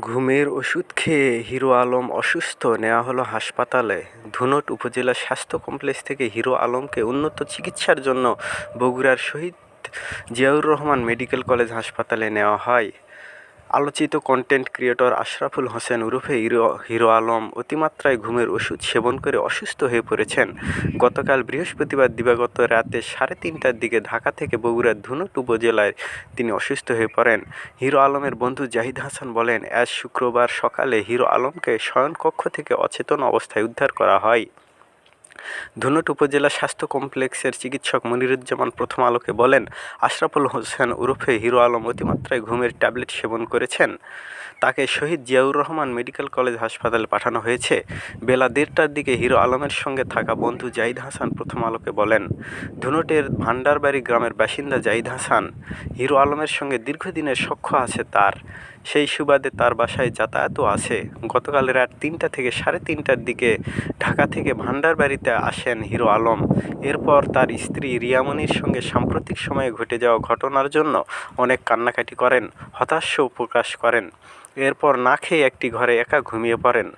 ঘুমের ওষুধ খেয়ে হিরো আলম অসুস্থ, নেওয়া হলো হাসপাতালে। ধুনট উপজেলা স্বাস্থ্য কমপ্লেক্স থেকে হিরো আলমকে উন্নত চিকিৎসার জন্য বগুড়ার শহীদ জিয়াউর রহমান মেডিকেল কলেজ হাসপাতালে নেওয়া হয়। আলোচিত কন্টেন্ট ক্রিয়েটর আশরাফুল হোসেন ওরফে হিরো আলম অতিমাত্রায় ঘুমের ওষুধ সেবন করে অসুস্থ হয়ে পড়েছেন। গতকাল বৃহস্পতিবার দিবাগত রাতে 3:30টার দিকে ঢাকা থেকে বগুড়ার ধুনট উপজেলায় তিনি অসুস্থ হয়ে পড়েন। হিরো আলমের বন্ধু জাহিদ হাসান বলেন, আজ শুক্রবার সকালে হিরো আলমকে শয়নকক্ষ থেকে অচেতন অবস্থায় উদ্ধার করা হয়। ধুনট উপজেলা স্বাস্থ্য কমপ্লেক্সের চিকিৎসক মনিরুজ্জামান প্রথম আলোকে বলেন, আশরাফুল হোসেন ওরফে হিরো আলম অতিমাত্রায় ঘুমের ট্যাবলেট সেবন করেছেন। তাকে শহীদ জিয়াউর রহমান মেডিকেল কলেজ হাসপাতালে পাঠানো হয়েছে। বেলা 1:30টার দিকে হিরো আলমের সঙ্গে থাকা বন্ধু জাহিদ হাসান প্রথম আলোকে বলেন, ধুনটের ভান্ডারবাড়ি গ্রামের বাসিন্দা জাহিদ হাসান হিরো আলমের সঙ্গে দীর্ঘদিনের সখ্য আছে তার। সেই সুবাদে তার বাসায় যাতায়াতও আছে। গতকাল রাত 3টা থেকে 3:30টার দিকে ঢাকা থেকে ভান্ডারবাড়িতে আসেন হিরো আলম। এরপর তার স্ত্রী রিয়ামনির সঙ্গে সাম্প্রতিক সময়ে ঘটে যাওয়া ঘটনার জন্য অনেক কান্নাকাটি করেন, হতাশও প্রকাশ করেন। এরপর না খেয়ে একটি ঘরে একা ঘুমিয়ে পড়েন।